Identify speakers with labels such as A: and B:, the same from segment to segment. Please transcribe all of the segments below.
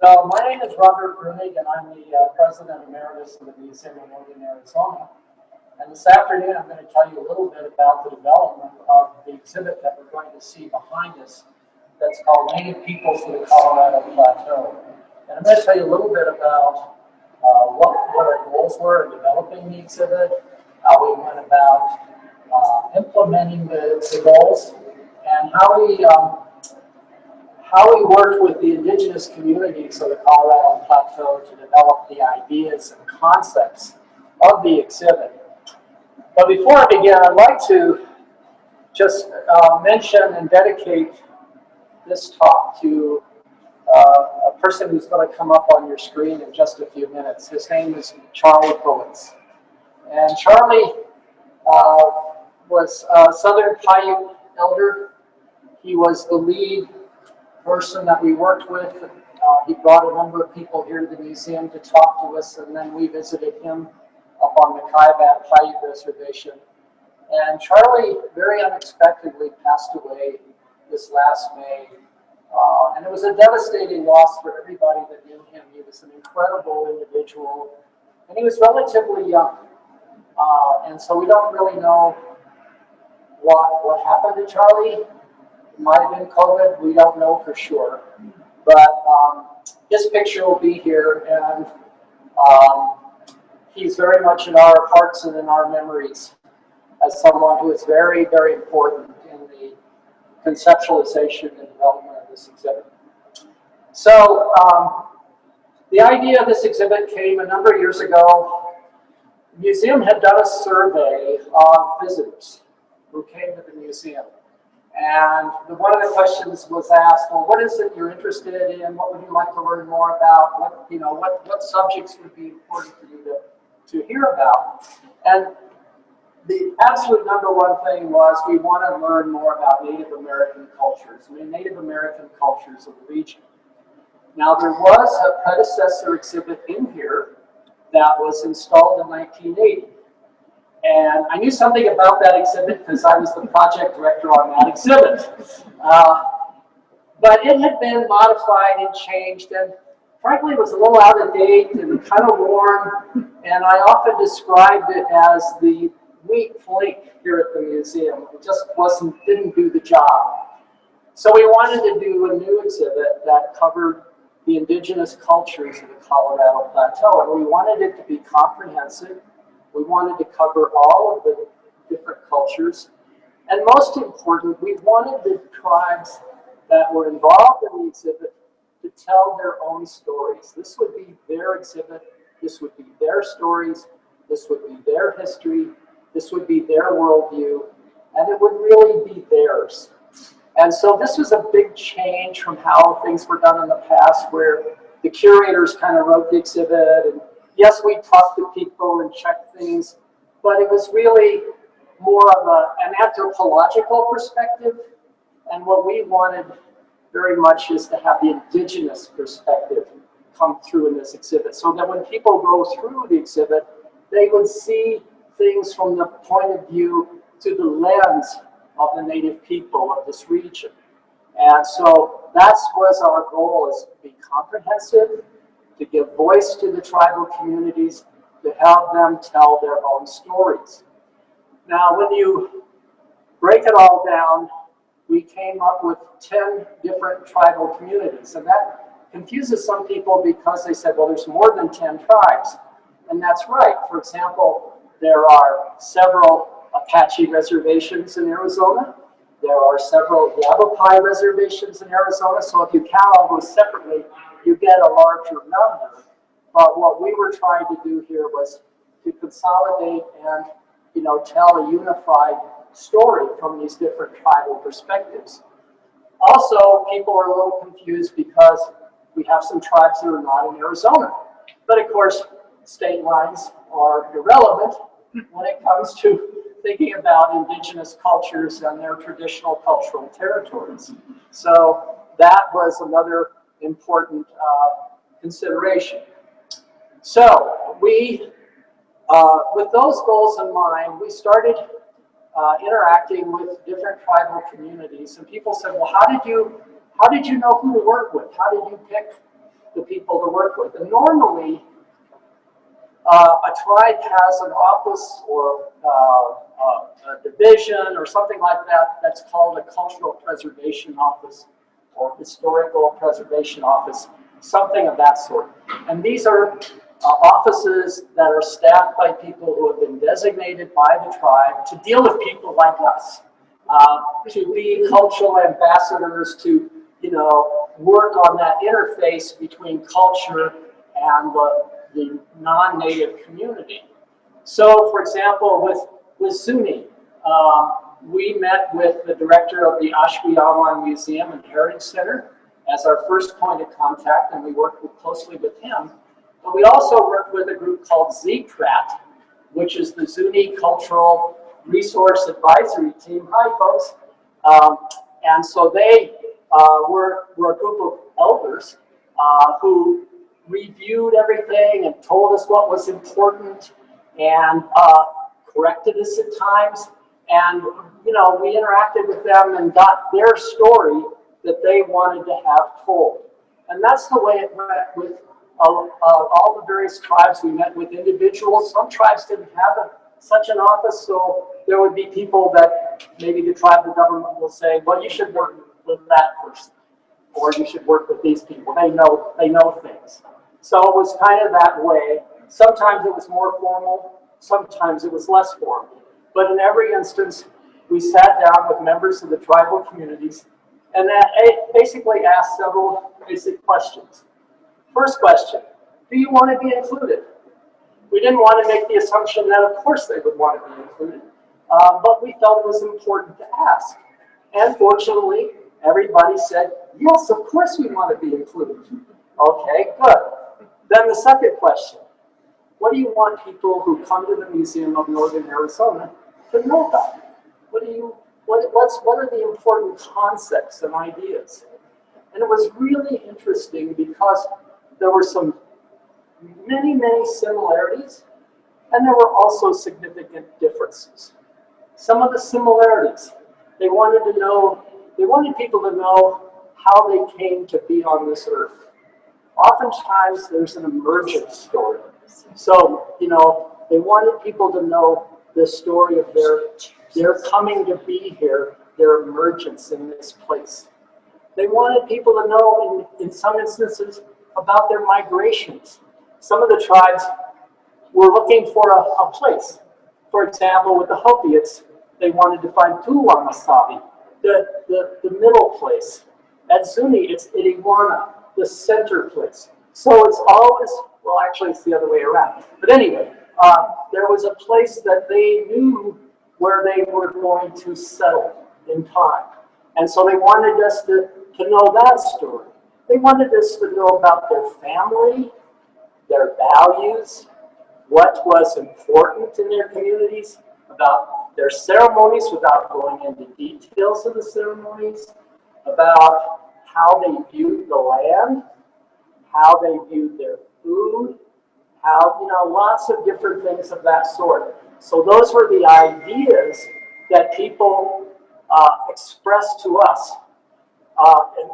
A: So my name is Robert Breunig, and I'm the President Emeritus of the Museum of Northern Arizona. And this afternoon, I'm going to tell you a little bit about the development of the exhibit that we're going to see behind us that's called Native Peoples of the Colorado Plateau. And I'm going to tell you a little bit about what our goals were in developing the exhibit, how we went about implementing the goals, and how we worked with the indigenous communities of the Colorado Plateau to develop the ideas and concepts of the exhibit. But before I begin, I'd like to just mention and dedicate this talk to a person who's going to come up on your screen in just a few minutes. His name is Charlie Pullitz. And Charlie was a Southern Paiute elder. He was the lead person that we worked with. He brought a number of people here to the museum to talk to us, and then we visited him up on the Kaibab Paiute Reservation. And Charlie very unexpectedly passed away this last May. And it was a devastating loss for everybody that knew him. He was an incredible individual, and he was relatively young. And so we don't really know what happened to Charlie. It might have been COVID, we don't know for sure. But his picture will be here, and he's very much in our hearts and in our memories as someone who is very, very important in the conceptualization and development of this exhibit. So the idea of this exhibit came a number of years ago. The museum had done a survey of visitors who came to the museum. And one of the questions was asked, well, what is it you're interested in? What would you like to learn more about? What subjects would be important for you to hear about? And the absolute number one thing was we want to learn more about Native American cultures, Native American cultures of the region. Now, there was a predecessor exhibit in here that was installed in 1980. And I knew something about that exhibit because I was the project director on that exhibit. But it had been modified and changed, and frankly, it was a little out of date and kind of worn. And I often described it as the weak link here at the museum. It just didn't do the job. So we wanted to do a new exhibit that covered the indigenous cultures of the Colorado Plateau, and we wanted it to be comprehensive. We wanted to cover all of the different cultures. And most important, we wanted the tribes that were involved in the exhibit to tell their own stories. This would be their exhibit. This would be their stories. This would be their history. This would be their worldview. And it would really be theirs. And so this was a big change from how things were done in the past, where the curators kind of wrote the exhibit, and yes, we talked to people and checked things, but it was really more of an anthropological perspective. And what we wanted very much is to have the indigenous perspective come through in this exhibit, so that when people go through the exhibit, they would see things from the point of view to the lens of the Native people of this region. And so that was our goal, is to be comprehensive, to give voice to the tribal communities, to help them tell their own stories. Now, when you break it all down, we came up with 10 different tribal communities. And that confuses some people because they said, well, there's more than 10 tribes. And that's right. For example, there are several Apache reservations in Arizona. There are several Yavapai reservations in Arizona. So if you count all those separately, you get a larger number. But what we were trying to do here was to consolidate and tell a unified story from these different tribal perspectives. Also, people are a little confused because we have some tribes that are not in Arizona. But of course, state lines are irrelevant when it comes to thinking about indigenous cultures and their traditional cultural territories. So that was another important consideration. So we, with those goals in mind, we started interacting with different tribal communities, and people said, well, how did you know who to work with? How did you pick the people to work with. And normally, a tribe has an office or a division or something like that that's called a cultural preservation office or historical preservation office, something of that sort. And these are offices that are staffed by people who have been designated by the tribe to deal with people like us, to be cultural ambassadors, to work on that interface between culture and the non-native community. So, for example, with Zuni, we met with the director of the Ashweawan Museum and Heritage Center as our first point of contact, and we worked closely with him. But we also worked with a group called ZCRAT, which is the Zuni Cultural Resource Advisory Team. Hi, folks. And so they were a group of elders who reviewed everything and told us what was important and corrected us at times. And, we interacted with them and got their story that they wanted to have told. And that's the way it went with all the various tribes. We met with individuals. Some tribes didn't have such an office, so there would be people that maybe the tribal government will say, well, you should work with that person, or you should work with these people. They know things. So it was kind of that way. Sometimes it was more formal, sometimes it was less formal. But in every instance, we sat down with members of the tribal communities and basically asked several basic questions. First question, do you want to be included? We didn't want to make the assumption that of course they would want to be included, but we felt it was important to ask. And fortunately, everybody said, yes, of course we want to be included. Okay, good. Then the second question, what do you want people who come to the Museum of Northern Arizona to know about? What are the important concepts and ideas? And it was really interesting because there were many similarities, and there were also significant differences. Some of the similarities, they wanted people to know how they came to be on this earth. Oftentimes there's an emergence story. So, they wanted people to know the story of their coming to be here, their emergence in this place. They wanted people to know, in some instances, about their migrations. Some of the tribes were looking for a place. For example, with the Hopi, they wanted to find Tuluamasabi, the middle place. At Zuni, it's Itiwana, the center place. So it's always, well, actually it's the other way around. But anyway, there was a place that they knew where they were going to settle in time. And so they wanted us to know that story. They wanted us to know about their family, their values, what was important in their communities, about their ceremonies without going into details of the ceremonies, about how they viewed the land, how they viewed their food, how, lots of different things of that sort. So those were the ideas that people expressed to us.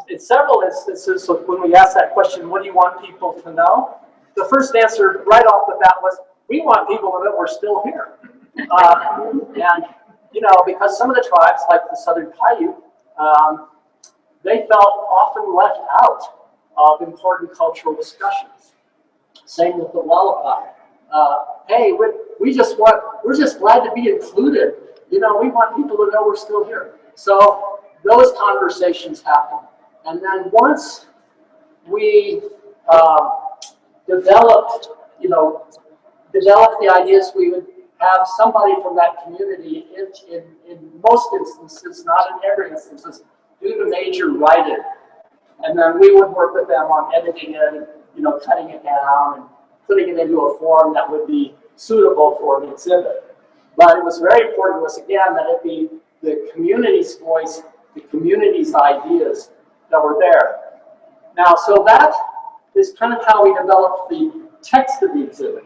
A: In several instances, so when we asked that question, what do you want people to know? The first answer right off the bat was, we want people to know we're still here. And, because some of the tribes, like the Southern Paiute, they felt often left out of important cultural discussions. Same with the Wallapai. Hey, we're just glad to be included. We want people to know we're still here. So those conversations happen. And then once we developed the ideas, we would have somebody from that community in most instances, not in every instances, do the major writing. And then we would work with them on editing it and, cutting it down and putting it into a form that would be suitable for an exhibit. But it was very important to us, again, that it be the community's voice, the community's ideas that were there. Now, so that is kind of how we developed the text of the exhibit.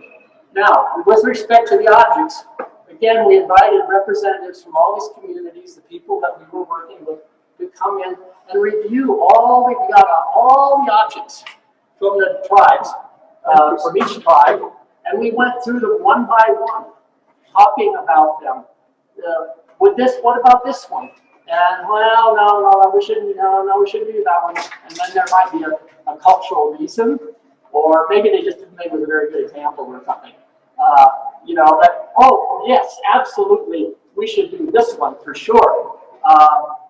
A: Now, with respect to the objects, again, we invited representatives from all these communities, the people that we were working with, to come in and review all the objects. from the tribes, from each tribe, and we went through them one by one, talking about them. What about this one? And well, no, we shouldn't do that one. And then there might be a cultural reason, or maybe they just didn't think it was a very good example or something. But oh yes, absolutely, we should do this one for sure.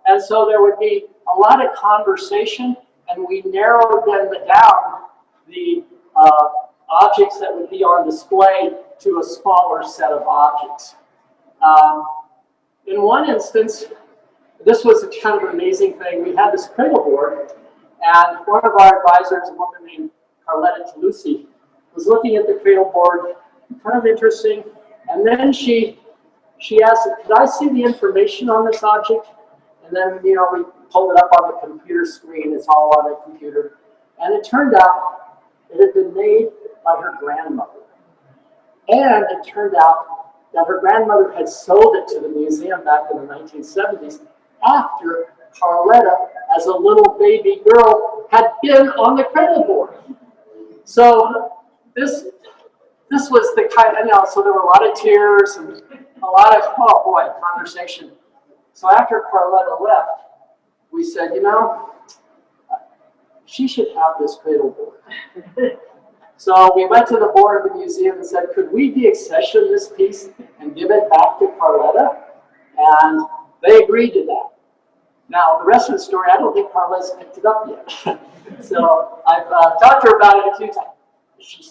A: And so there would be a lot of conversation, and we narrowed them down the objects that would be on display to a smaller set of objects. In one instance, this was a kind of amazing thing. We had this cradle board, and one of our advisors, a woman named Gala To Go, was looking at the cradle board, kind of interesting, and then she asked, "Could I see the information on this object?" And then, we pulled it up on the computer screen. It's all on the computer, and it turned out it had been made by her grandmother, and it turned out that her grandmother had sold it to the museum back in the 1970s after Carletta, as a little baby girl, had been on the cradle board. So this was the kind of, so there were a lot of tears and a lot of, oh boy, conversation. So after Carletta left, we said, she should have this cradle board. So we went to the board of the museum and said, could we deaccession this piece and give it back to Carletta? And they agreed to that. Now, the rest of the story, I don't think Carletta's picked it up yet. So I've talked to her about it a few times. She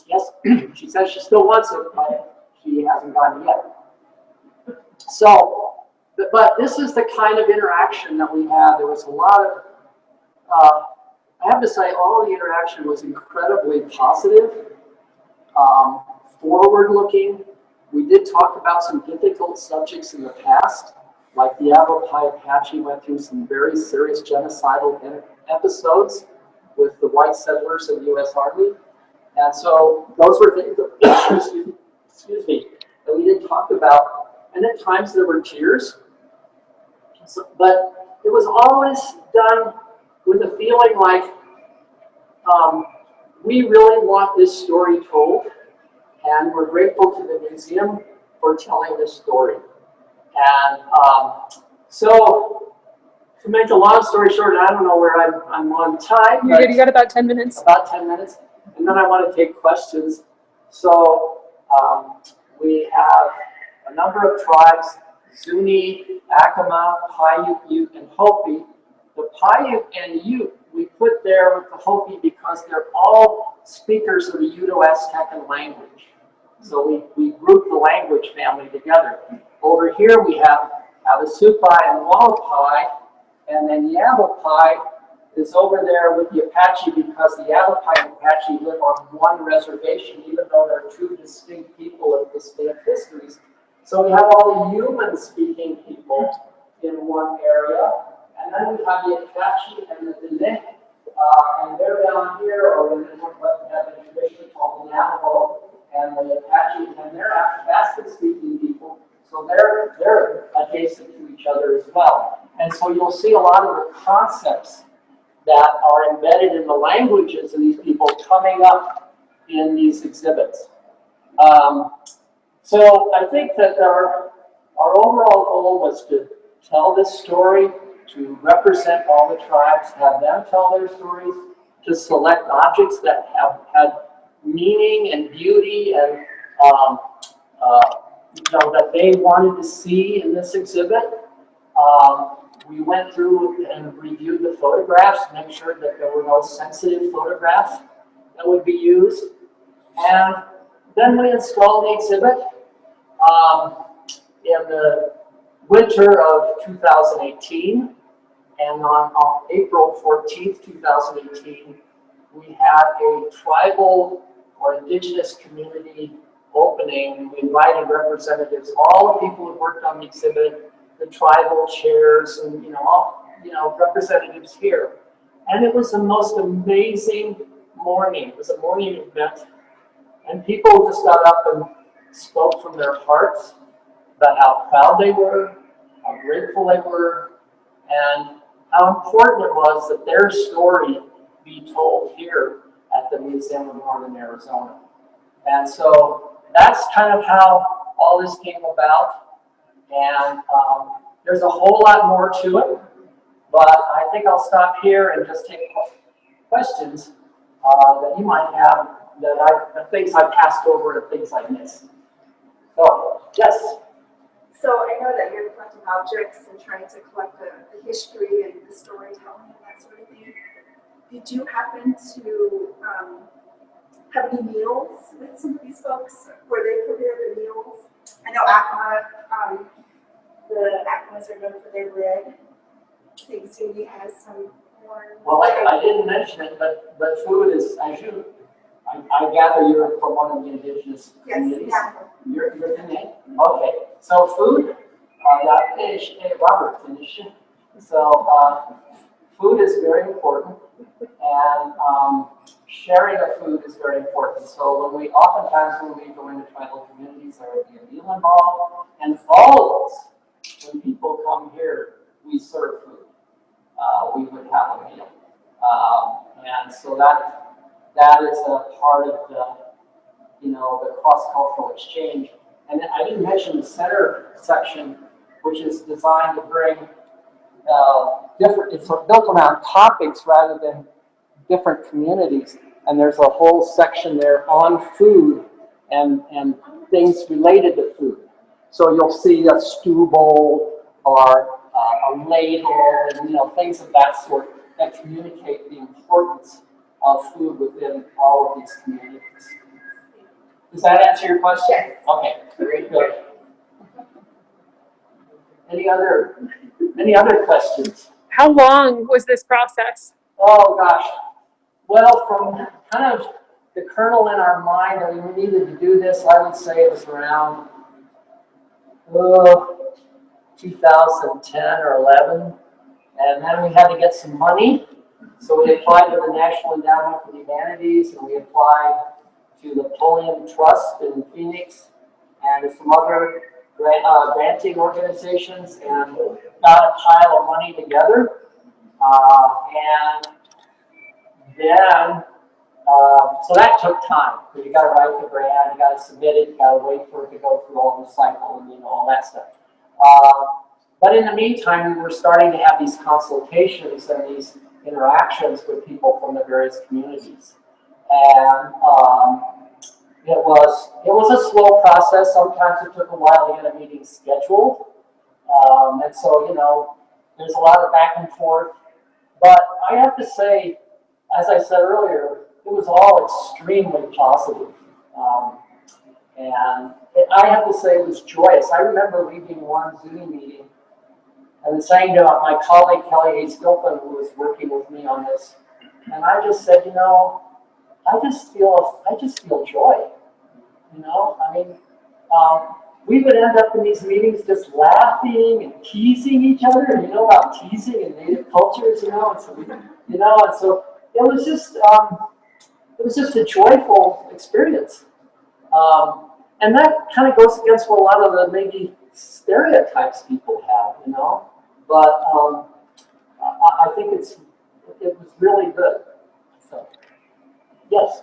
A: says she still wants it, but she hasn't gotten it yet. So, but this is the kind of interaction that we had. There was a lot of, I have to say, all the interaction was incredibly positive, forward-looking. We did talk about some difficult subjects in the past, like the Yavapai Apache went through some very serious genocidal episodes with the white settlers in the U.S. Army. And so those were things that, excuse me, that we did talk about. And at times there were tears, but it was always done with a feeling like we really want this story told, and we're grateful to the museum for telling this story. And so, to make a long story short, I don't know where I'm on time.
B: You're good. You got about 10 minutes.
A: About 10 minutes, and then I want to take questions. So we have a number of tribes: Zuni, Acoma, Paiute, Ute, and Hopi. The Paiute and Ute we put there with the Hopi because they're all speakers of the Uto-Aztecan language. So we group the language family together. Over here we have Havasupai and Wallapai, and then Yavapai is over there with the Apache because the Yavapai and Apache live on one reservation, even though they're two distinct people with distinct histories. So we have all the human-speaking people in one area, and then we have the Apache and the Diné, and they're down here, or in what we have a tradition called the Navajo, and the Apache, and they're Athabascan-speaking people, so they're adjacent to each other as well. And so you'll see a lot of the concepts that are embedded in the languages of these people coming up in these exhibits. So I think that our overall goal was to tell this story, to represent all the tribes, have them tell their stories, to select objects that have had meaning and beauty and that they wanted to see in this exhibit. We went through and reviewed the photographs to make sure that there were no sensitive photographs that would be used. And then we installed the exhibit in the winter of 2018. And on April 14th, 2018, we had a tribal or indigenous community opening. We invited representatives, all the people who worked on the exhibit, the tribal chairs, and representatives here. And it was the most amazing morning. It was a morning event, and people just got up and spoke from their hearts about how proud they were, how grateful they were, and how important it was that their story be told here at the Museum of Northern Arizona. And so that's kind of how all this came about. And there's a whole lot more to it, but I think I'll stop here and just take questions that you might have, the things I passed over and things I missed. So, yes?
B: So I know that you're collecting objects and trying to collect the history and the storytelling and that sort of thing. Did you happen to have any meals with some of these folks where they prepare the meals? I know Acma, the Acmas are known for their bread. I think Cindy has some more.
A: Well, I didn't mention it, but food is, as you, I gather you're from one of the indigenous communities.
B: Yes, yeah.
A: You're Indian? Okay. So food, Robert finished. So food is very important, and sharing of food is very important. So oftentimes when we go into tribal communities, there will be a meal involved, and always when people come here, we serve food. We would have a meal, and so that is a part of the cross-cultural exchange. And I didn't mention the center section, which is designed to bring it's built around topics rather than different communities. And there's a whole section there on food and things related to food. So you'll see a stew bowl or a ladle and things of that sort that communicate the importance of food within all of these communities. Does that answer your question?
B: Yes.
A: Okay, very good. Any other questions?
C: How long was this process?
A: Oh gosh. Well, from kind of the kernel in our mind that we needed to do this, I would say it was around 2010 or 11. And then we had to get some money. So we applied to the National Endowment for the Humanities, and we applied to the Pulliam Trust in Phoenix and some other granting organizations, and got a pile of money together. And then, so that took time, because you got to write the grant, you got to submit it, you got to wait for it to go through all the cycle and all that stuff. But in the meantime, we were starting to have these consultations and these interactions with people from the various communities. And it was a slow process. Sometimes it took a while to get a meeting scheduled. And so, there's a lot of back and forth. But I have to say, as I said earlier, it was all extremely positive. And I have to say it was joyous. I remember leaving one Zoom meeting and saying to my colleague, Kelly Hayes Gilpin, who was working with me on this, and I just said, I just feel joy. We would end up in these meetings just laughing and teasing each other, and you know about teasing in Native cultures, and so it was just a joyful experience. And that kind of goes against what a lot of the maybe stereotypes people have, But I think it was really good. So, yes.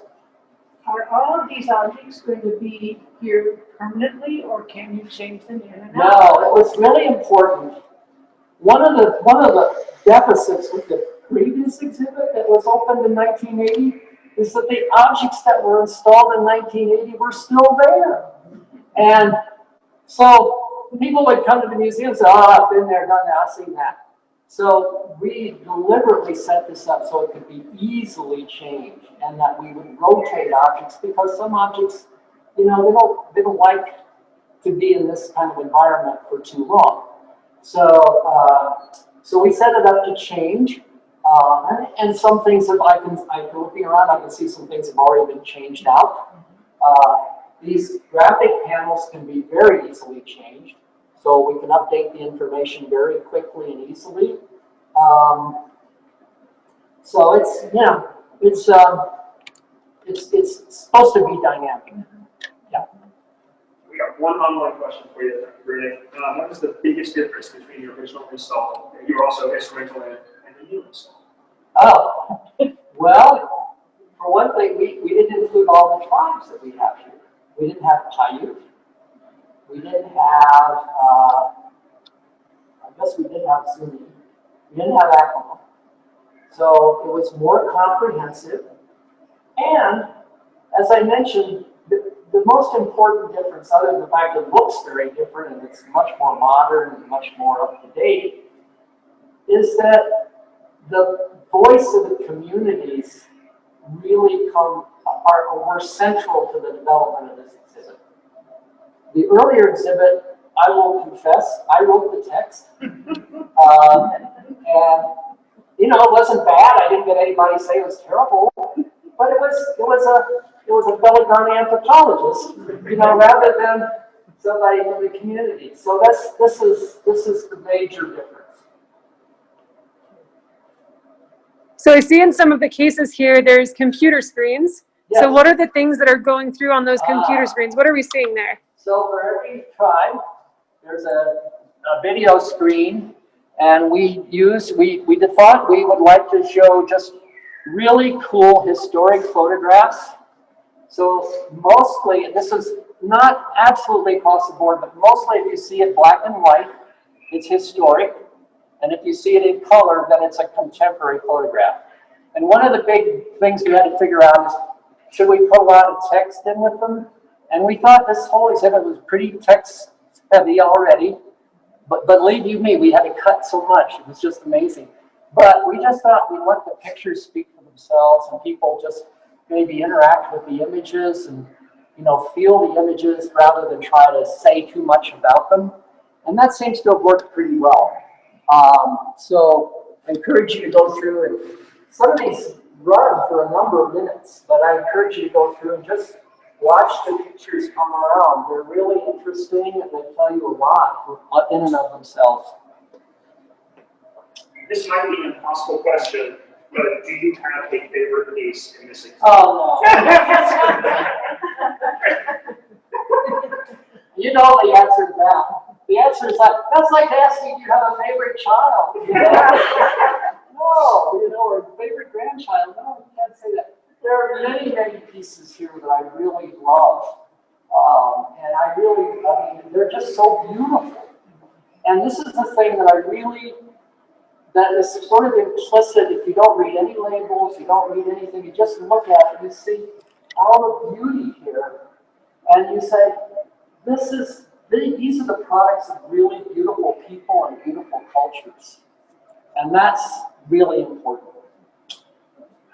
D: Are all of these objects going to be here permanently, or can you change them in and
A: No,
D: out?
A: it was really important. One of the deficits with the previous exhibit that was opened in 1980 is that the objects that were installed in 1980 were still there. And so people would come to the museum and say, I've been there, done that, I've seen that. So we deliberately set this up so it could be easily changed, and that we would rotate objects, because some objects, they don't like to be in this kind of environment for too long. So we set it up to change, and some things I've been looking around, I can see some things have already been changed out. These graphic panels can be very easily changed, so we can update the information very quickly and easily. So it's supposed to be dynamic. Yeah.
E: We got one online question for you, Breunig. What is the biggest difference between the original install that you were also instrumental in and the new install?
A: Oh, well, for one thing, we didn't include all the tribes that we have here. We didn't have Paiute. We didn't have, I guess we did have Zuni. We didn't have Yakama. So it was more comprehensive. And as I mentioned, the most important difference, other than the fact that it looks very different and it's much more modern and much more up to date, is that the voice of the communities really were central to the development of this exhibit. The earlier exhibit, I will confess, I wrote the text. And you know, it wasn't bad. I didn't get anybody to say it was terrible, but it was a Bellingham anthropologist, you know, rather than somebody from the community. So this is the major difference.
C: So I see in some of the cases here, there's computer screens.
A: Yes.
C: So what are the things that are going through on those computer screens? What are we seeing there?
A: So for every tribe, there's a video screen, and we thought we would like to show just really cool historic photographs. So mostly, and this is not absolutely across the board, but mostly if you see it black and white, it's historic. And if you see it in color, then it's a contemporary photograph. And one of the big things we had to figure out is, should we put a lot of text in with them? And we thought this whole exhibit was pretty text heavy already. But believe you me, we had to cut so much. It was just amazing. But we just thought we'd let the pictures speak for themselves and people just maybe interact with the images and, you know, feel the images rather than try to say too much about them. And that seems to have worked pretty well. So I encourage you to go through, and some of these run for a number of minutes, but I encourage you to go through and just watch the pictures come around. They're really interesting and they tell you a lot in and of themselves.
E: This might be an impossible question, but do you have a favorite piece in this exhibit?
A: Oh, no. You know the answer to that. The answer is that's like asking if you have a favorite child. No, you know, or favorite grandchild. No, you can't say that. There are many, many pieces here that I really love. And I mean, they're just so beautiful. And this is the thing that is sort of implicit if you don't read any labels, you don't read anything, you just look at it, you see all the beauty here, and you say, these are the products of really beautiful people and beautiful cultures. And that's really important.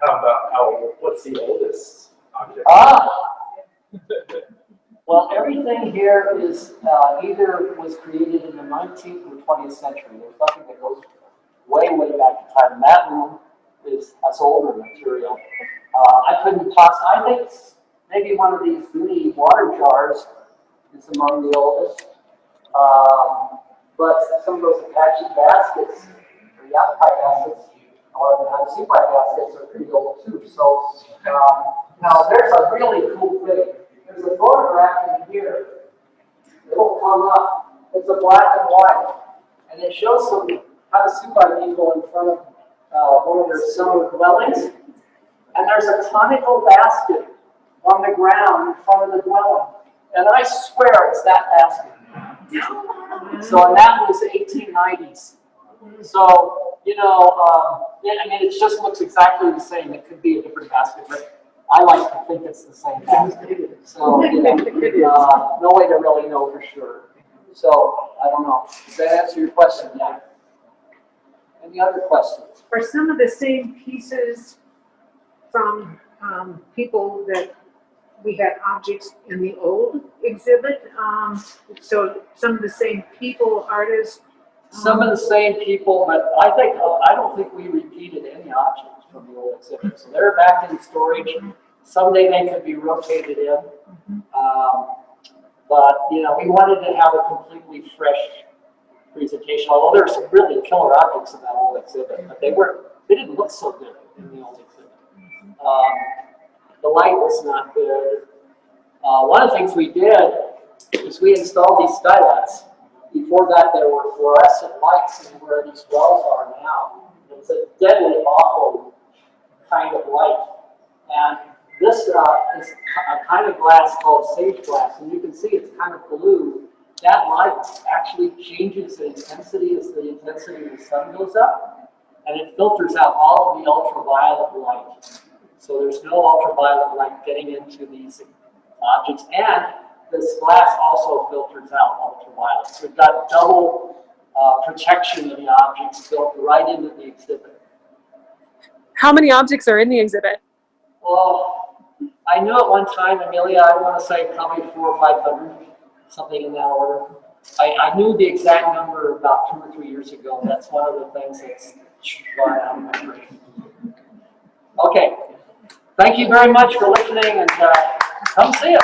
F: How about what's the oldest object?
A: Well, everything here is either was created in the 19th or 20th century. There's nothing that goes way, way back in time. That room has older material. I think maybe one of these Breunig water jars is among the oldest. But some of those Apache baskets, or Yavapai baskets, or the Hansi baskets are pretty old too. So now there's a really cool thing. There's a photograph in here. It'll come up. It's a black and white, and it shows some Havasupai people in front of one of their summer dwellings. And there's a conical basket on the ground in front of the dwelling. And I swear it's that basket. So, and that was the 1890s. So, you know, I mean, it just looks exactly the same. It could be a different basket, but I like to think it's the same basket. So, you know, no way to really know for sure. So, I don't know. Does that answer your question? Yeah. Any other questions?
D: Are some of the same pieces from people that we had objects in the old exhibit? So some of the same people, artists?
A: Some of the same people, but I don't think we repeated any objects from the old exhibit. So they're back in storage. Someday they could be rotated in. But, you know, we wanted to have a completely fresh presentation, although there's some really killer objects in that old exhibit, but they didn't look so good in the old exhibit. The light was not good. One of the things we did is we installed these skylights. Before that, there were fluorescent lights in where these wells are now. It's a deadly awful kind of light. And this is a kind of glass called sage glass, and you can see it's kind of blue. That light actually changes in intensity as the intensity of the sun goes up, and it filters out all of the ultraviolet light. So there's no ultraviolet light getting into these objects, and this glass also filters out ultraviolet. So we've got double protection of the objects built right into the exhibit.
C: How many objects are in the exhibit?
A: Well, I knew at one time, Amelia, I want to say probably 400 or 500, something in that order. I knew the exact number about 2 or 3 years ago. That's one of the things that's gone out of my brain. Okay. Thank you very much for listening, and come see us.